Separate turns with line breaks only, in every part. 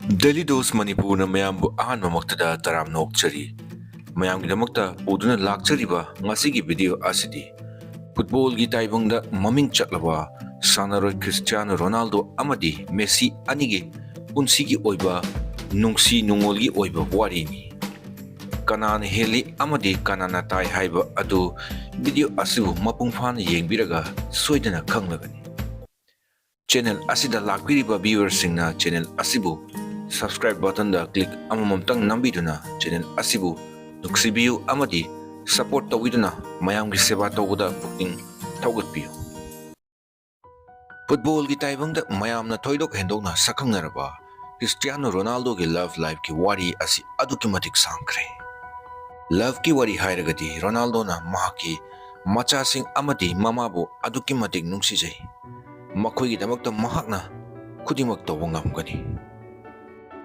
Daily Dose Manipur na mayambu ahanma maktada taram nokchari. Mayamgidamakta uduna lakchariba ngasigi video asidi. Football gi taibangda maming chatlaba sanaroi Cristiano Ronaldo amadi Messi anigi punsigi oiba nungsi nungolgi oiba warini. Kanana heli amadi kanana tai haiba adu video asibu mapungfana yengbiraga soidana khanglagani. Channel asida lakbiriba viewers singna channel asibu subscribe button da click amamamtang nambiduna channel asibu nuksibiyu amadi support tawiduna mayamgi seba tawuda booking tawgatpiyu. Football gi taibangda mayamna thoidok hendokna sakhangnaraba Cristiano Ronaldo gi love life ki wari asi adukimatik sangkre. Love ki wari hairagati Ronaldo na mahaki machasing amadi mamabu adukimatik nungsijai. Makhoi gi damakta mahakna khudimak tawba ngamgani.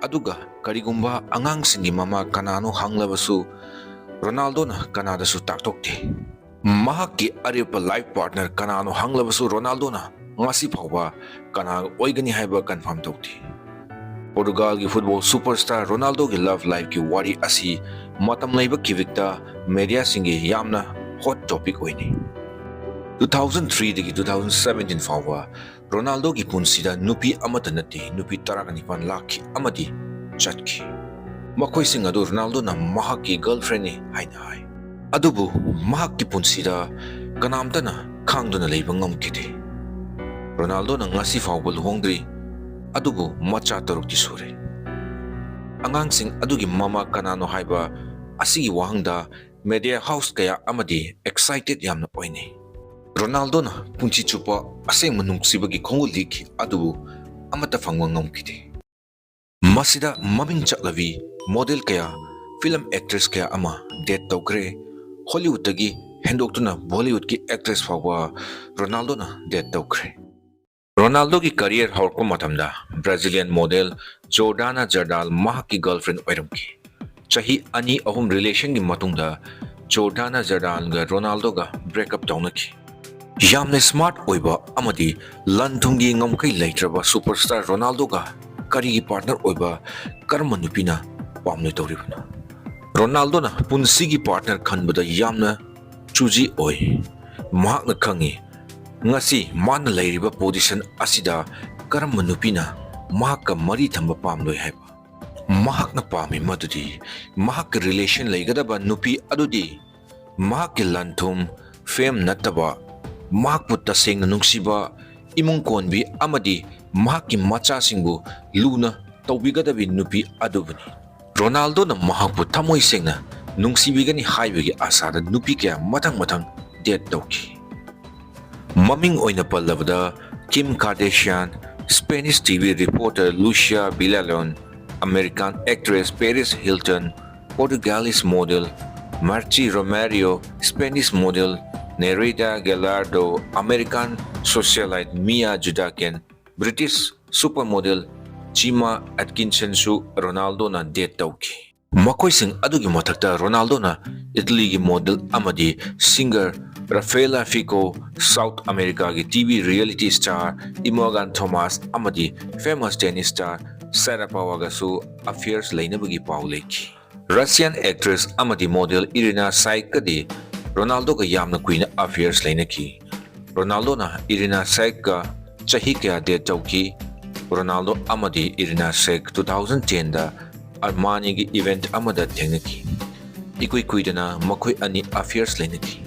Aduga karigumba angangsinggi mama kanano hanglabasu Ronaldo na kanadasu taktokte. Mahakki aripa life partner kanano hanglabasu Ronaldo na ngasi phawba kana oigani haiba confirm tokte. Portugal gi football superstar Ronaldo gi love life ki wari asi matam laiba kivikta media singi yamna hot topic oini. 2003 dagi 2017 fawba Ronaldo gi punsida nupi amata nati nupi taraganipan lakhi amadi chatki. Makhoi sing adu Ronaldo na mahakki girlfriend ni haina hai. Adubu mahakki punsida kanamta na khangduna leiba ngamkite. Ronaldo na ngasi fawba luhongdri adubu macha tarukti sure. Angangsing adugi mama kanano haiba asigi wahangda media house kaya amadi excited yamna oine. Ronaldo na punchi chupa aseng manungsibagi khongu liki adubu amata fangwa ngamkite. Masida maming chaklavi model kaya film actress kaya ama date tawkre Hollywood tagi hendoktuna Bollywood ki actress fawwa Ronaldo na date tawkre. Ronaldo ki career horko matamda Brazilian model Jordana Jardal mahaki girlfriend oiramki. Chahi ani ahum relation gi matungda Jordana Jardal ga Ronaldo ga breakup tawnaki. Yamna smart oiba amadi lanthungi ngamkai leitraba superstar Ronaldo ga karigi partner oiba karma nupina pamne tawribna. Ronaldo na punsigi partner khanbada yamna chuji oi. Mahakna khangi ngasi mana leiriba position asida karma nupina mahakka mari thamba pamloi haiba. Mahakna pami madudi mahak relation leigadaba nupi adudi mahak lanthum fame nataba mahakpu tasengna nungsiba imung konbi amadi mahakki machasingbu luna tawbigadabi nupi adubani. Ronaldo na mahakpu thamoi sengna nungsibigani haibagi asada nupi kaya mathang date tawki. Maming oina pallabada Kim Kardashian, Spanish TV reporter Lucia Villalon, American actress Paris Hilton, Portuguese model Marci Romero, Spanish model Nereida Gallardo, American socialite Mia Judaken, British supermodel Chima Atkinson su Ronaldo na date tawki. Makhoi sing adugi mathakta Ronaldo na Italy gi model amadi singer Rafaela Fico, South America gi TV reality star Imogen Thomas amadi famous tennis star Sharapova su affairs lainabagi paw leki. Russian actress amadi model Irina Shayk kadi Ronaldo ga yamna kuina affairs lainaki. Ronaldo na Irina Shayk ga chahi kaya date tawki. Ronaldo amadi Irina Shayk 2010 da Armani gi event amada thengnaki. Ikui kuidana makhoi ani affairs lainaki.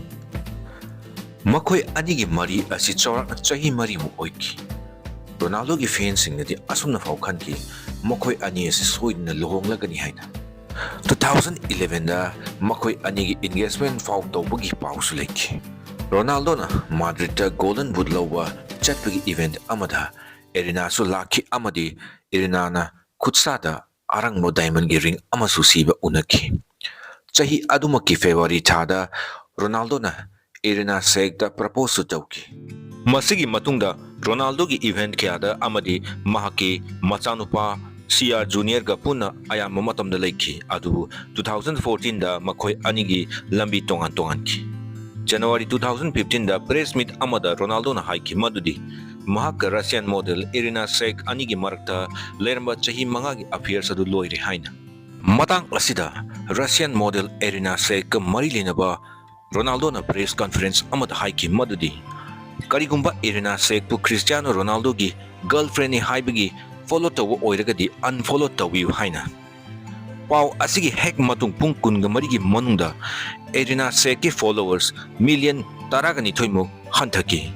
Makhoi ani gi mari asi chawrak chahi mari mu oiki. Ronaldo gi fans singadi asumna faw khanki makhoi ani asi soidna luhonglagani haina. 2011 da makhoi ani gi engagement faw tawbagi pawsu leki. Ronaldo na Madrid da Golden Boot lawba chatpagi event amada Irina su lakhi amadi Irina na khutsada arangmo diamond gi ring amasu siba unaki. Chahi adumaki February thada Ronaldo na Irina Shayk da propose tawki. Masigi matungda Ronaldo gi event kayada amadi mahaki machanupa CR Junior ga puna ayam matamda leki adu 2014 da makhoi anigi lambi tongan ki. January 2015 da press meet amada Ronaldo na haiki madudi mahak Russian model Irina Shayk anigi marakta leramba chahi mangagi affairs adu loire haina. Matang asida Russian model Irina Shayk mari lenaba Ronaldo na press conference amad haiki madudi. Karigumba Irina Shayk pu Cristiano Ronaldo gi girlfriend ni haibagi follow tawo oiragadi unfollow tawiu haina. Pau asigi hek matung pung kunga marigi manungda Irina Shayk ki followers million taragani thoimo hanthaki.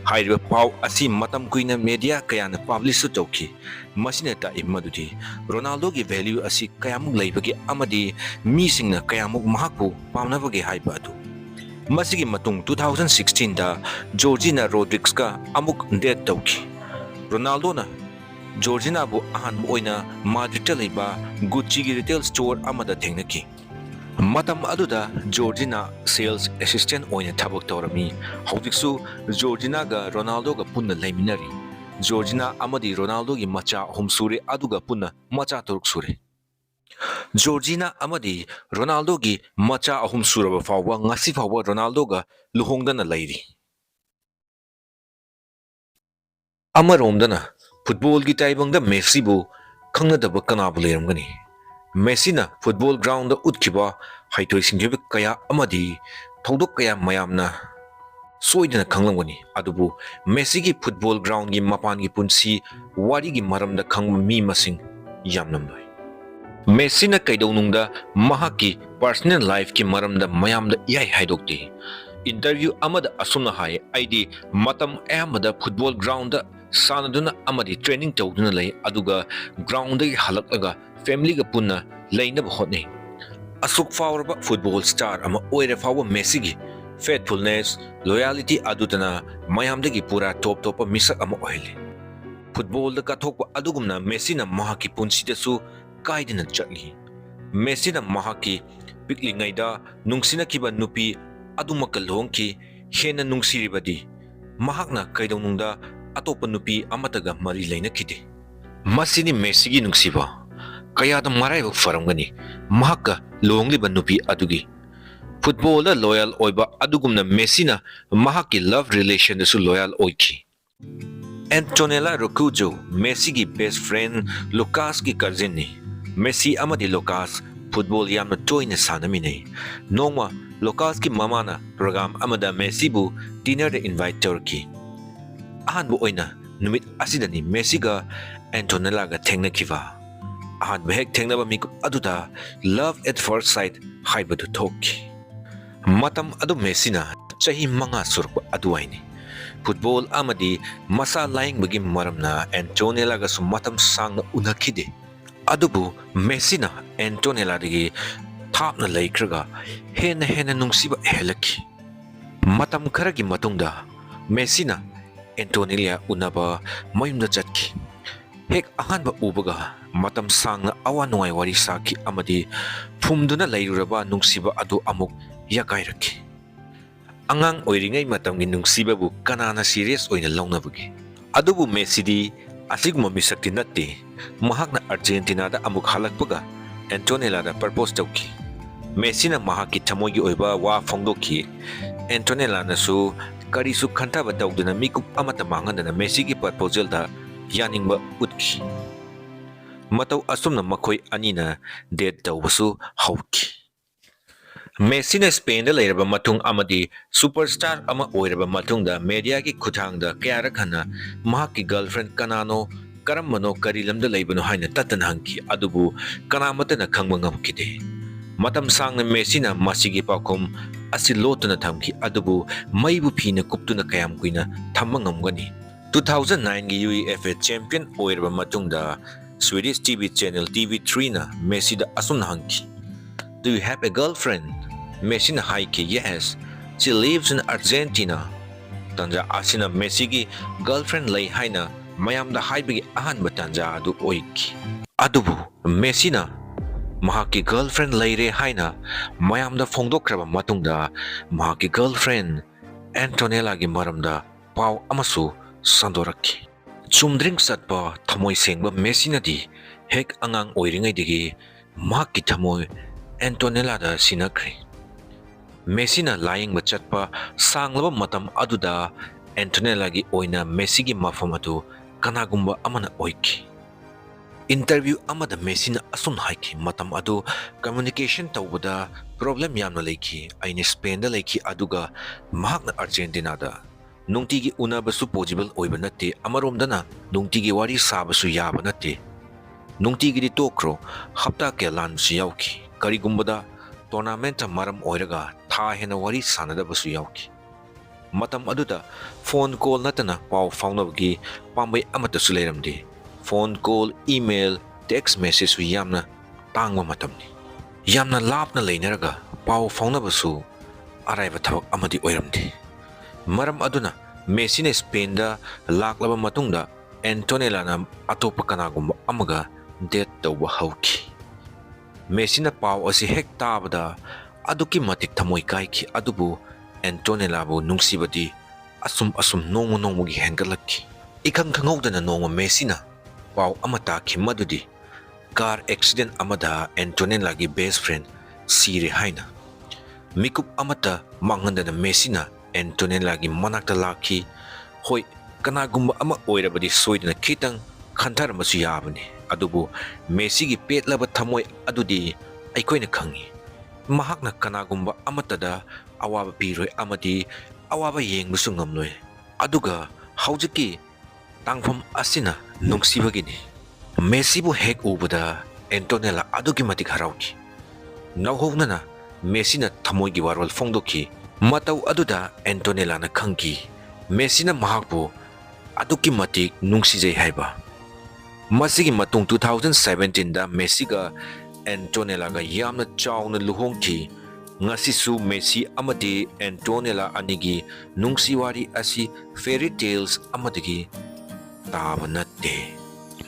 Hairiba pau asi matam kuina media kayana publish tawki. Masina ta imadudi Ronaldo gi value asi kayamuk laibagi amadi misingna kayamuk mahakpu pamnabagi haiba adu. Masigi matung 2016 da Georgina Rodriguez ka amuk date tawki. Ronaldo na Georgina bu ahan oina Madrid laiba Gucci gi retail store amada thengnaki. Matam aduda Georgina sales assistant oina thabak tawrami. Hawjiksu Georgina ga Ronaldo ga punna laiminari. Georgina amadi Ronaldo gi macha ahum sure aduga punna macha turuk sure. Georgina amadi Ronaldo gi macha ahum suraba fawwa ngasi fawwa Ronaldo ga luhongdana lairi. Amaromdana football gi taibangda Messi bu khangnadaba kanabu leramgani. Messi na football ground da utkiba haitoi singhiba kaya amadi thodok kaya mayamna soidana khanglamgani. Adubu Messi gi football ground gi mapan gi punsi wari gi maramda khangba mi masing yamnambai. Messi na kaidaunungda mahaki personal life ki maramda mayamda iyai haidokti. Interview amada asumna hai aidi matam ayamada football ground da sanaduna amadi training tawduna lay aduga ground da halaklaga family ga punna lainaba hotne. Asuk fawraba football star ama oire fawa Messi gi faithfulness loyalty adutana mayamda gi pura top misak ama oile. Football da kathokpa adugumna Messi na mahaki punsida su kaidina chatli. Messi na mahaki pikli ngaida nungsina kiba nupi adumakal hongki hena nungsiribadi mahakna kaidaunungda atopa nupi amataga mari laina kide. Masini Messi gi nungsiba kayada maraiba faramgani mahaka longliba nupi adugi. Football da loyal oiba adugumna Messi na mahaki love relation da su loyal oiki. Antonella Roccuzzo Messi gi best friend Lucas gi cousin ni. Messi amadi Lucas football yamna toina sanamine. Nongma Lucas ki mamana program amada Messi bu dinner de invite Turkey. Ahan bu oina numit asidani Messi ga Antonella ga thengna kiva. Ahan bu hek thengna ba miku aduda love at first sight haibadu thoki. Matam adu Messi na chahi manga surpa aduaini. Football amadi masa laing bagi maramna Antonella ga su matam sangna unakide. Adubu Messi na Antonella digi thapna laikraga hena nungsiba helaki. Matam kharagi matungda Messi na Antonella unaba mayumda chatki. Hek ahanba ubaga matam sangna awa nungai wari saki amadi phumduna lairuraba nungsiba adu amuk yakairaki. Angang oiringai matamgi nungsiba bu kanana serious oina launabagi. Adubu Messi di asigma misakti natti mahakna Argentina da amuk halakpaga Antonella da propose tawki. Messi na mahaki thamoigi oiba wa phongdoki. Antonella na su kari su khantaba tawduna mikup amata mangandana Messi gi proposal da yaningba utki. Matau asumna makhoi anina date tawbasu hauki. Messi na Spain da lairaba matung amadi superstar ama oiraba matungda media ki khuthangda kayarakhana mahaki girlfriend kanano karambano karilamda laibano haina tatan hangki adubu kanamatana khangba ngamkide. Matam sangna Messi na masigi pakhum asilotuna thamki adubu maibu phina kuptuna kayam kuina thamma ngamgani. 2009 gi UEFA champion oiraba matungda Swedish TV channel TV3 na Messi da asumna hangki. Do you have a girlfriend? Messi na haiki yes. She lives in Argentina. Tanja asina Messi gi girlfriend lay haina mayam da haibigi ahan batanja adu oiki. Adubu Messi na mahaki girlfriend layre haina mayam da phongdokraba matungda mahaki girlfriend Antonella gi maramda pau amasu sandoraki. Chumdring satpa thamoi sengba Messi na di hek angang oiringai digi mahaki thamoi Antonella da sinakri. Messi na lying ba chatpa sanglaba matam aduda Antonellagi oina Messigi mafam adu kanagumba amana oiki. Interview amada Messina asum haiki matam adu communication tawbada problem yamna leiki aini Spain da leiki aduga mahakna Argentina da nungtigi unabasu possible oiba natte amaromdana nungtigi wari sabasu yaba natte nungtigi di tokro hapta ke lan su yauki karigumbada tournament maram oiraga tha hena wari sanadabasu yauki matam aduda phone call natana pau faunabgi pambai amata su leiramdi phone call email text message su yamna tangwa matamni yamna lapna leinaraga pau faunabasu araiba thabak amadi oiramdi maram aduna Messina Spain da laklaba matungda Antonella na atopa kanagumba amaga date tawba hauki Messina pau asi hek tabada aduki matik thamoi kaiki adubu Antonella bu nungsibadi asum nongmo gi hengalaki ikang khangawdana nongma Messina pau amata khimadudi car accident amada Antonella gi best friend sire haina mikup amata mangandana Messina Antonella gi manakta laki hoi kanagumba ama oirabadi soidana khitang khantaramasu yabani adubu Messi gi petlaba thamoi adudi aikoina khangi mahakna kanagumba amatada awaba piroi amadi awaba yengbusu ngamloi aduga haujiki tangfam asina nungsibagini Messi bu hek ubada Antonella adugi matik harauki nawhognana Messi na thamoi gi warwal fongdoki matau aduda Antonella na khangki Messi na mahakbu aduki matik nungsijai haiba masigi matung 2017 da Messi ga Antonella ga yamna chawna luhongki ngasisu Messi amadi Antonella anigi nungsiwari asi fairy tales amadigi tabanate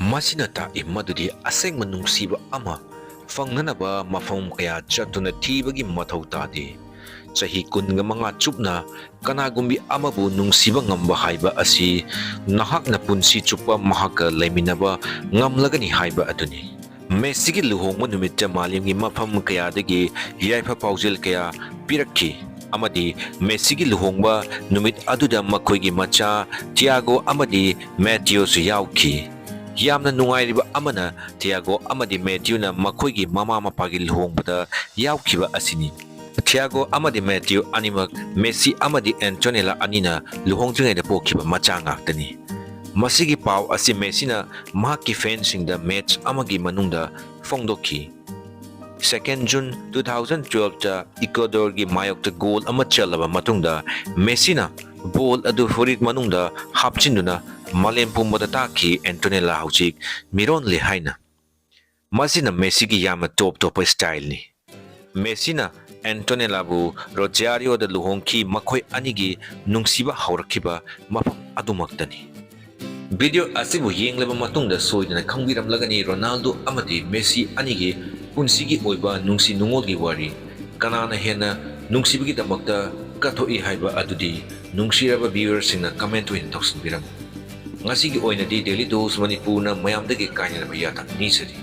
masina ta imadudi aseng manungsiba ama fangnanaba mafam kaya chatuna thibagi mathau tade chahi kunga manga chupna kanagumbi amabu nungsiba ngamba haiba asi nahakna punsi chupa mahaka laiminaba ngamlagani haiba aduni Messi gi luhongma numitja malimgi mafam kaya dagi yaifa paujil kaya pirakki amadi Messi gi luhongba numit aduda makoigi macha Thiago amadi Matthew su yauki yamna nungairiba amana Thiago amadi Matthew na makoigi mama mapagi luhongbada yaukiba asini Thiago amadi Matthew animak Messi amadi Antonella anina luhongdringaida pokiba macha ngaktani masigi pau asi Messi na mahakki fansing da match amagi manungda fongdoki 2 June 2012 ta Ecuador gi mayokta goal ama chalaba matungda Messi na ball adu furit manungda hapchinduna malem pumbada taki Antonella haujik miron le haina masina Messi gi yama top style ni Messi na Antonella bu Rosario da luhongki makhoi anigi nungsiba haurakiba mafam adumaktani video asibu yengleba matungda soidana khangbiramlagani Ronaldo amadi Messi anigi punsigi oiba nungsi nungolgi wari kanana hena nungsibigi damakta kathoi haiba adudi nungsiraba viewers singna comment oin toksinbiram ngasigi oinadi daily dose manipur na mayamdagi kainana yata nisari